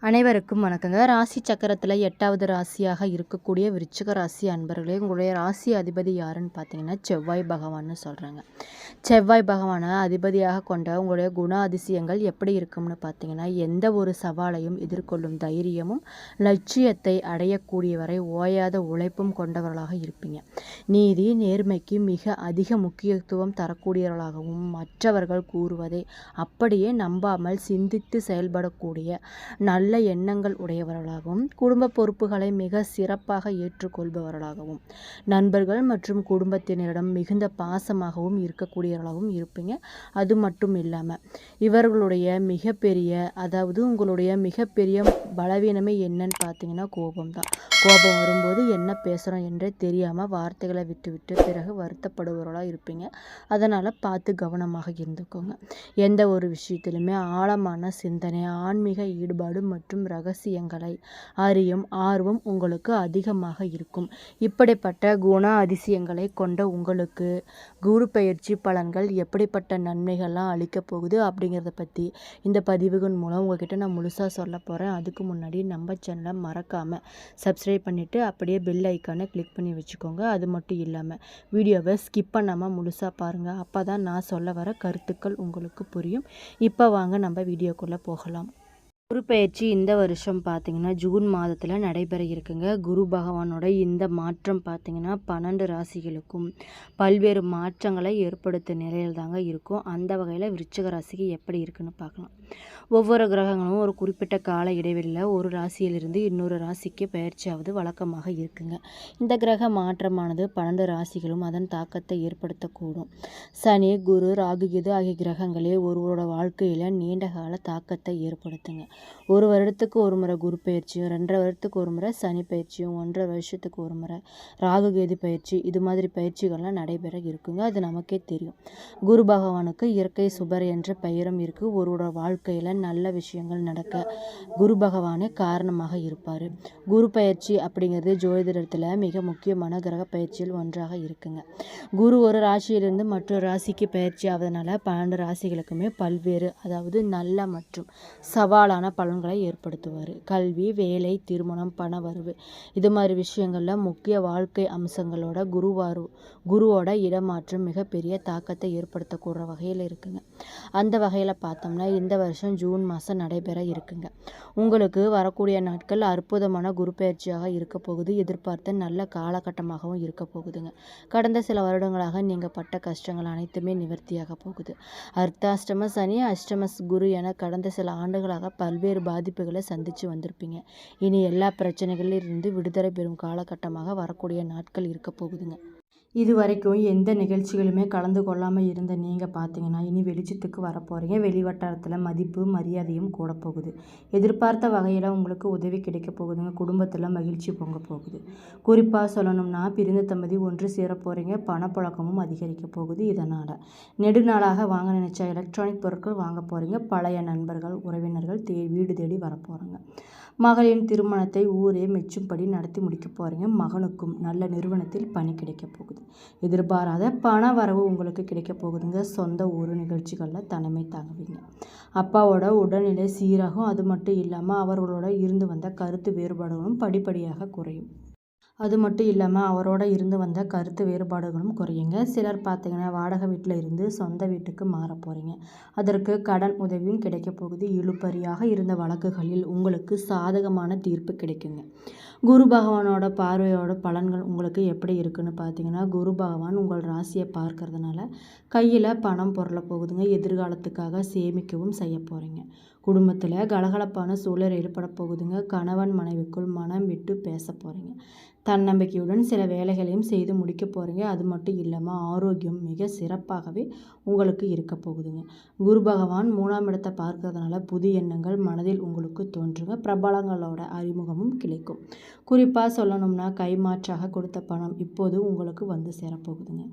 அனைவருக்கும் வணக்கங்க. ராசி சக்கரத்தில் 8வது ராசியாக இருக்கக்கூடிய விருச்சிக ராசி அன்பர்களே, உங்களுடைய ராசி அதிபதி யாருன்னு பார்த்தீங்கன்னா செவ்வாய் பகவான்னு சொல்கிறாங்க. செவ்வாய் பகவானை அதிபதியாக கொண்ட உங்களுடைய குண அதிசயங்கள் எப்படி இருக்கும்னு பார்த்தீங்கன்னா, எந்த ஒரு சவாலையும் எதிர்கொள்ளும் தைரியமும் லட்சியத்தை அடையக்கூடியவரை ஓயாத உழைப்பும் கொண்டவர்களாக இருப்பீங்க. நீதி நேர்மைக்கு மிக அதிக முக்கியத்துவம் தரக்கூடியவர்களாகவும், மற்றவர்கள் கூறுவதை அப்படியே நம்பாமல் சிந்தித்து செயல்படக்கூடிய நல்ல எண்ணங்கள் உடையவர்களாகவும், குடும்ப பொறுப்புகளை மிக சிறப்பாக ஏற்றுக்கொள்பவர்களாகவும், நண்பர்கள் மற்றும் குடும்பத்தினரிடம் மிகுந்த பாசமாகவும் இருக்கக்கூடியவர்களாகவும் இருப்பீங்க. அது மட்டும் இல்லாமல் இவர்களுடைய உங்களுடைய மிகப்பெரிய பலவீனமே என்னன்னு பார்த்தீங்கன்னா கோபம் தான். கோபம் வரும்போது என்ன பேசுகிறோம் என்றே தெரியாமல் வார்த்தைகளை விட்டு பிறகு வருத்தப்படுபவர்களாக இருப்பீங்க. அதனால் பார்த்து கவனமாக இருந்துக்கோங்க. எந்த ஒரு விஷயத்திலுமே ஆழமான சிந்தனை, ஆன்மீக ஈடுபாடு மற்றும் ரகசியங்களை அறியும் ஆர்வம் உங்களுக்கு அதிகமாக இருக்கும். இப்படிப்பட்ட குண அதிசயங்களை கொண்ட உங்களுக்கு குரு பயிற்சி பலன்கள் எப்படிப்பட்ட நன்மைகள்லாம் அளிக்கப் போகுது அப்படிங்கிறத பற்றி இந்த பதிவுகள் மூலம் உங்ககிட்ட நான் முழுசாக சொல்ல போகிறேன். அதுக்கு முன்னாடி நம்ம சேனலை மறக்காமல் சப்ஸ்கிரைப் பண்ணிவிட்டு அப்படியே பெல் ஐக்கானை கிளிக் பண்ணி வச்சுக்கோங்க. அது மட்டும் இல்லாமல் வீடியோவை ஸ்கிப் பண்ணாமல் முழுசாக பாருங்கள். அப்போ தான் நான் சொல்ல வர கருத்துக்கள் உங்களுக்கு புரியும். இப்போ வாங்க நம்ம வீடியோக்குள்ளே போகலாம். குரு பயிற்சி இந்த வருஷம் பார்த்திங்கன்னா ஜூன் மாதத்தில் நடைபெற இருக்குங்க. குரு பகவானோட இந்த மாற்றம் பார்த்திங்கன்னா 12 ராசிகளுக்கும் பல்வேறு மாற்றங்களை ஏற்படுத்த நிலையில் தாங்க இருக்கும். அந்த வகையில் விருச்சிக ராசிக்கு எப்படி இருக்குன்னு பார்க்கலாம். ஒவ்வொரு கிரகங்களும் ஒரு குறிப்பிட்ட கால இடைவெளியில் ஒரு ராசியிலிருந்து இன்னொரு ராசிக்கு பயிற்சியாவது வழக்கமாக இருக்குங்க. இந்த கிரக மாற்றமானது 12 ராசிகளும் அதன் தாக்கத்தை ஏற்படுத்தக்கூடும். சனி, குரு, ராகு, கேது ஆகிய கிரகங்களே ஒருவரோட வாழ்க்கையில் நீண்ட கால தாக்கத்தை ஏற்படுத்துங்க. ஒரு வருடத்துக்கு ஒரு முறை குரு பயிற்சியும், 2.5 வருடத்துக்கு ஒரு முறை சனி பயிற்சியும், 1.5 வருஷத்துக்கு ஒரு முறை ராகு கேது பயிற்சி, இது மாதிரி பயிற்சிகள்லாம் நடைபெற இருக்குங்க. அது நமக்கே தெரியும். குரு பகவானுக்கு இயற்கை சுபர் என்ற பெயரும் இருக்குது. ஒருவரோட வாழ்க்கையில் நல்ல விஷயங்கள் நடக்க குரு பகவானே காரணமாக இருப்பார். குரு பயிற்சி அப்படிங்கிறது ஜோதிடத்தில் மிக முக்கியமான கிரக பயிற்சியில் ஒன்றாக இருக்குங்க. குரு ஒரு ராசியிலிருந்து மற்றொரு ராசிக்கு பயிற்சி ஆவதனால 12 ராசிகளுக்குமே பல்வேறு நல்ல மற்றும் சவாலான பலன்களை ஏற்படுத்துவார். கல்வி, வேலை, திருமணம், பண வரவு, இது மாதிரி விஷயங்களில் முக்கிய வாழ்க்கை அம்சங்களோட குருவோட இடமாற்றம் மிகப்பெரிய தாக்கத்தை ஏற்படுத்தக்கூட வகையில் இருக்குங்க. அந்த வகையில் பார்த்தோம்னா இந்த வருஷம் ஜூன் மாதம் நடைபெற இருக்குங்க. உங்களுக்கு வரக்கூடிய நாட்கள் அற்புதமான குரு பயிற்சியாக இருக்க போகுது. எதிர்பார்த்த நல்ல காலகட்டமாகவும் இருக்க போகுதுங்க. கடந்த சில வருடங்களாக நீங்கள் பட்ட கஷ்டங்கள் அனைத்துமே நிவர்த்தியாக போகுது. அர்த்தாஷ்டம சனி, அஷ்டம குரு என கடந்த சில ஆண்டுகளாக பல்வேறு பாதிப்புகளை சந்தித்து வந்திருப்பீங்க. இனி எல்லா பிரச்சனைகளிலிருந்து விடுதலை பெறும் காலகட்டமாக வரக்கூடிய நாட்கள் இருக்க போகுதுங்க. இது வரைக்கும் எந்த நிகழ்ச்சிகளுமே கலந்து கொள்ளாமல் இருந்த நீங்கள் பார்த்தீங்கன்னா இனி வெளிச்சத்துக்கு வரப்போகிறீங்க. வெளிவட்டாரத்தில் மதிப்பு மரியாதையும் கூட போகுது. எதிர்பார்த்த வகையில் உங்களுக்கு உதவி கிடைக்க போகுதுங்க. குடும்பத்தில் மகிழ்ச்சி பொங்க போகுது. குறிப்பாக சொல்லணும்னா பிரிந்த தம்பதி ஒன்று சேர போகிறீங்க. பணப்புழக்கமும் அதிகரிக்க போகுது. இதனால் நெடுநாளாக வாங்க நினைச்ச எலக்ட்ரானிக் பொருட்கள் வாங்க போகிறீங்க. பழைய நண்பர்கள் உறவினர்கள் வீடு தேடி வரப்போகிறாங்க. மகளின் திருமணத்தை ஊரே மெச்சும்படி நடத்தி முடிக்க போகிறீங்க. மகனுக்கும் நல்ல நிறுவனத்தில் பணி கிடைக்க போகுது. எதிர்பாராத பண வரவு உங்களுக்கு கிடைக்க போகுதுங்க. சொந்த ஊர் நிகழ்ச்சிகளில் தலைமை தாங்குவீங்க. அப்பாவோட உடல்நிலை சீராகும். அது மட்டும் இல்லாமல் அவர்களோட இருந்து வந்த கருத்து வேறுபாடுகளும் படிப்படியாக குறையும். அது மட்டும் இல்லாமல் அவரோட இருந்து வந்த கருத்து வேறுபாடுகளும் குறையுங்க. சிலர் பார்த்தீங்கன்னா வாடகை வீட்டில் இருந்து சொந்த வீட்டுக்கு மாற போகிறீங்க. அதற்கு கடன் உதவியும் கிடைக்க போகுது. இழுபறியாக இருந்த வழக்குகளில் உங்களுக்கு சாதகமான தீர்ப்பு கிடைக்குங்க. குரு பகவானோட பார்வையோட பலன்கள் உங்களுக்கு எப்படி இருக்குன்னு பார்த்தீங்கன்னா, குரு பகவான் உங்கள் ராசியை பார்க்கறதுனால கையில் பணம் பொருள போகுதுங்க. எதிர்காலத்துக்காக சேமிக்கவும் செய்ய போகிறீங்க. குடும்பத்தில் கலகலப்பான சூழல் ஏற்பட போகுதுங்க. கணவன் மனைவிக்குள் மனம் விட்டு பேச போகிறீங்க. தன்னம்பிக்கையுடன் சில வேலைகளையும் செய்து முடிக்க போகிறீங்க. அது மட்டும் இல்லாமல் ஆரோக்கியம் மிக சிறப்பாகவே உங்களுக்கு இருக்க போகுதுங்க. குரு பகவான் 3ஆம் இடத்தை பார்க்கறதுனால புதிய எண்ணங்கள் மனதில் உங்களுக்கு தோன்றுங்க. பிரபலங்களோட அறிமுகமும் கிடைக்கும். குறிப்பாக சொல்லணும்னா கைமாற்றாக கொடுத்த பணம் இப்போது உங்களுக்கு வந்து சேரப்போகுதுங்க.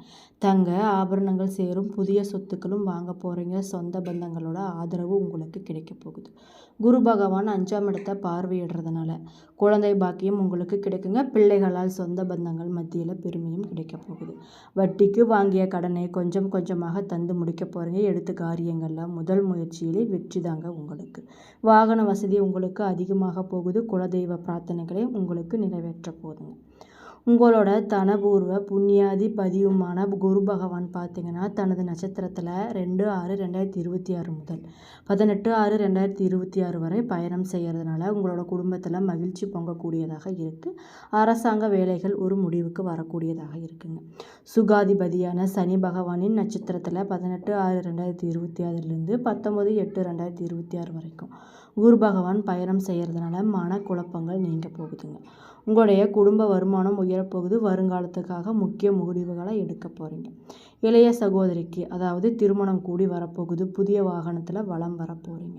தங்க ஆபரணங்கள் சேரும். புதிய சொத்துக்களும் வாங்க போகிறீங்க. சொந்த பந்தங்களோட ஆதரவு உங்களுக்கு கிடைக்க போகுது. குரு பகவான் 5ஆம் இடத்தை பார்வையிடுறதுனால குழந்தை பாக்கியம் உங்களுக்கு கிடைக்குங்க. பிள்ளைகளால் சொந்த பந்தங்கள் மத்தியில் பெருமையும் கிடைக்க போகுது. வட்டிக்கு வாங்கிய கடனை கொஞ்சம் கொஞ்சமாக தந்து முடிக்க போகிறீங்க. எடுத்த காரியங்களில் முதல் முயற்சியிலே வெற்றி தாங்க உங்களுக்கு. வாகன வசதி உங்களுக்கு அதிகமாக போகுது. குலதெய்வ பிரார்த்தனைகளை உங்களுக்கு நிறைவேற்ற போகுதுங்க. உங்களோட தனபூர்வ புண்ணியாதிபதியுமான குரு பகவான் பார்த்தீங்கன்னா தனது நட்சத்திரத்தில் 2/6/2026 முதல் 18/6/2026 வரை பயணம் செய்கிறதுனால உங்களோட குடும்பத்தில் மகிழ்ச்சி பொங்கக்கூடியதாக இருக்குது. அரசாங்க வேலைகள் ஒரு முடிவுக்கு வரக்கூடியதாக இருக்குங்க. சுகாதிபதியான சனி பகவானின் நட்சத்திரத்தில் 18/6/2026 19/8/2026 வரைக்கும் குரு பகவான் பயணம் செய்கிறதுனால மனக்குழப்பங்கள் நீங்க போகுதுங்க. உங்களுடைய குடும்ப வருமானம் உயரப்போகுது. வருங்காலத்துக்காக முக்கிய முடிவுகளை எடுக்க போகிறீங்க. இளைய சகோதரிக்கு அதாவது திருமணம் கூடி வரப்போகுது. புதிய வாகனத்தில் வலம் வரப்போகிறீங்க.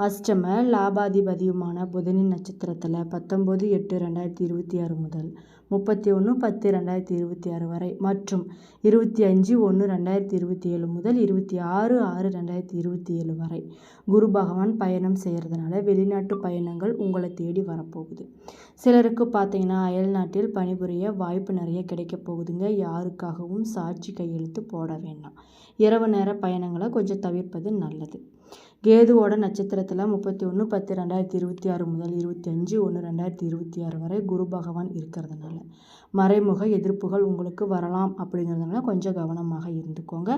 அஷ்டம லாபாதிபதியுமான புதனின் நட்சத்திரத்தில் 19/8/2026 முதல் 31/10/2026 வரை மற்றும் 25/1/2027 முதல் 26/6/2027 வரை குரு பகவான் பயணம் செய்கிறதுனால வெளிநாட்டு பயணங்கள் உங்களை தேடி வரப்போகுது. சிலருக்கு பார்த்தீங்கன்னா அயல்நாட்டில் பணிபுரிய வாய்ப்பு நிறைய கிடைக்க போகுதுங்க. யாருக்காகவும் சாட்சி கையெழுத்து போட வேண்டாம். இரவு நேர பயணங்களை கொஞ்சம் தவிர்ப்பது நல்லது. கேதுவோட நட்சத்திரத்தில் 31/10/2026 முதல் 25/1/2026 வரை குரு பகவான் இருக்கிறதுனால மறைமுக எதிர்ப்புகள் உங்களுக்கு வரலாம். அப்படிங்கிறதுனால கொஞ்சம் கவனமாக இருந்துக்கோங்க.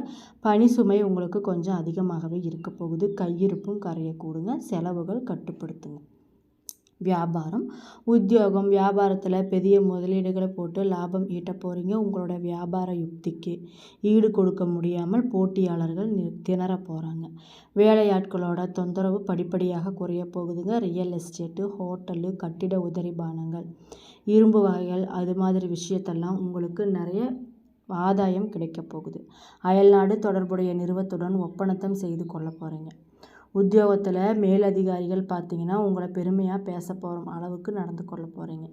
பணி சுமை உங்களுக்கு கொஞ்சம் அதிகமாகவே இருக்க போகுது. கையிருப்பும் கரையக்கூடுங்க. செலவுகள் கட்டுப்படுத்துங்க. வியாபாரம் உத்தியோகம் வியாபாரத்தில் பெரிய முதலீடுகளை போட்டு லாபம் ஈட்ட போகிறீங்க. உங்களோட வியாபார யுக்திக்கு ஈடு கொடுக்க முடியாமல் போட்டியாளர்கள் திணற போகிறாங்க. வேலையாட்களோட தொந்தரவு படிப்படியாக குறைய போகுதுங்க. ரியல் எஸ்டேட்டு ஹோட்டலு கட்டிட உதரிபானங்கள் இரும்பு வகைகள் அது மாதிரி விஷயத்தெல்லாம் உங்களுக்கு நிறைய ஆதாயம் கிடைக்க போகுது. அயல்நாடு தொடர்புடைய நிறுவனத்துடன் ஒப்பந்தம் செய்து கொள்ள போகிறீங்க. உத்தியோகத்தில் மேலதிகாரிகள் பார்த்தீங்கன்னா உங்களை பெருமையாக பேச போகிற அளவுக்கு நடந்து கொள்ள போகிறீங்க.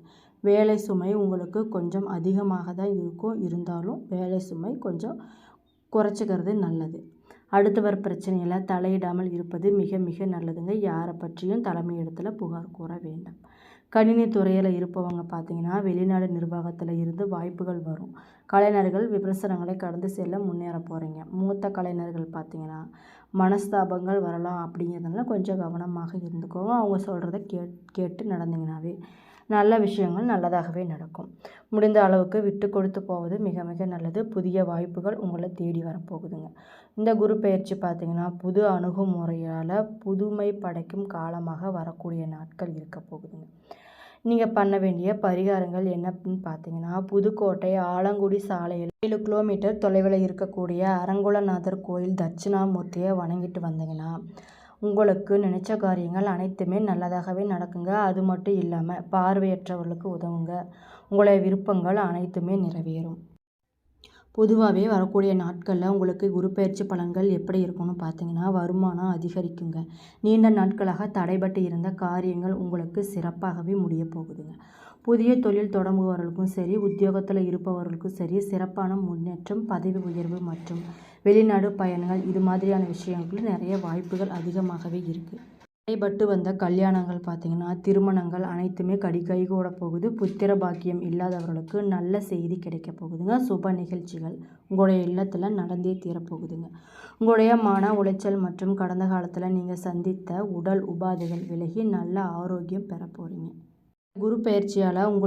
வேலை சுமை உங்களுக்கு கொஞ்சம் அதிகமாக தான் இருக்கும். இருந்தாலும் வேலை சுமை கொஞ்சம் குறைச்சிக்கிறது நல்லது. அடுத்தவர் பிரச்சனையில் தலையிடாமல் இருப்பது மிக மிக நல்லதுங்க. யாரை பற்றியும் தலைமையிடத்தில் புகார் கூற வேண்டாம். கணினி துறையில் இருப்பவங்க பார்த்தீங்கன்னா வெளிநாடு நிர்வாகத்தில் இருந்து வாய்ப்புகள் வரும். கலைஞர்கள் விமர்சனங்களை கடந்து செல்ல முன்னேற போகிறீங்க. மூத்த கலைஞர்கள் பார்த்தீங்கன்னா மனஸ்தாபங்கள் வரலாம். அப்படிங்கிறதுனால கொஞ்சம் கவனமாக இருந்துக்கோங்க. அவங்க சொல்கிறத கேட்டு நடந்தீங்கன்னாவே நல்ல விஷயங்கள் நல்லதாகவே நடக்கும். முடிந்த அளவுக்கு விட்டு கொடுத்து போவது மிக மிக நல்லது. புதிய வாய்ப்புகள் உங்களை தேடி வரப்போகுதுங்க. இந்த குரு பெயர்ச்சி பார்த்தீங்கன்னா புது அணுகுமுறையால் புதுமை படைக்கும் காலமாக வரக்கூடிய நாட்கள் இருக்க போகுதுங்க. நீங்கள் பண்ண வேண்டிய பரிகாரங்கள் என்னன்னு பார்த்தீங்கன்னா புதுக்கோட்டை ஆலங்குடி சாலையில் 7 கிலோமீட்டர் தொலைவில் இருக்கக்கூடிய அரங்குலநாதர் கோயில் தட்சிணாமூர்த்தியை வணங்கிட்டு வந்தீங்கன்னா உங்களுக்கு நினைச்ச காரியங்கள் அனைத்துமே நல்லதாகவே நடக்குங்க. அது மட்டும் இல்லாமல் பார்வையற்றவர்களுக்கு உதவுங்க. உங்களுடைய விருப்பங்கள் அனைத்துமே நிறைவேறும். பொதுவாகவே வரக்கூடிய நாட்களில் உங்களுக்கு குரு பெயர்ச்சி பலன்கள் எப்படி இருக்கும்னு பார்த்தீங்கன்னா வருமானம் அதிகரிக்குங்க. நீண்ட நாட்களாக தடைபட்டு இருந்த காரியங்கள் உங்களுக்கு சிறப்பாகவே முடிய போகுதுங்க. புதிய தொழில் தொடங்குபவர்களுக்கும் சரி உத்தியோகத்தில் இருப்பவர்களுக்கும் சரி சிறப்பான முன்னேற்றம் பதவி உயர்வு மற்றும் வெளிநாடு பயணங்கள் இது மாதிரியான விஷயங்களுக்கு நிறைய வாய்ப்புகள் அதிகமாகவே இருக்குது. தடைபட்டு வந்த கல்யாணங்கள் பார்த்தீங்கன்னா திருமணங்கள் அனைத்துமே கைகூட போகுது. புத்திர பாக்கியம் இல்லாதவர்களுக்கு நல்ல செய்தி கிடைக்க போகுதுங்க. சுப நிகழ்ச்சிகள் உங்களுடைய இல்லத்தில் நடந்தே தீரப்போகுதுங்க. உங்களுடைய மன உளைச்சல் மற்றும் கடந்த காலத்தில் நீங்கள் சந்தித்த உடல் உபாதைகள் விலகி நல்ல ஆரோக்கியம் பெற போகிறீங்க. குரு பெயர்ச்சியால் உங்களுக்கு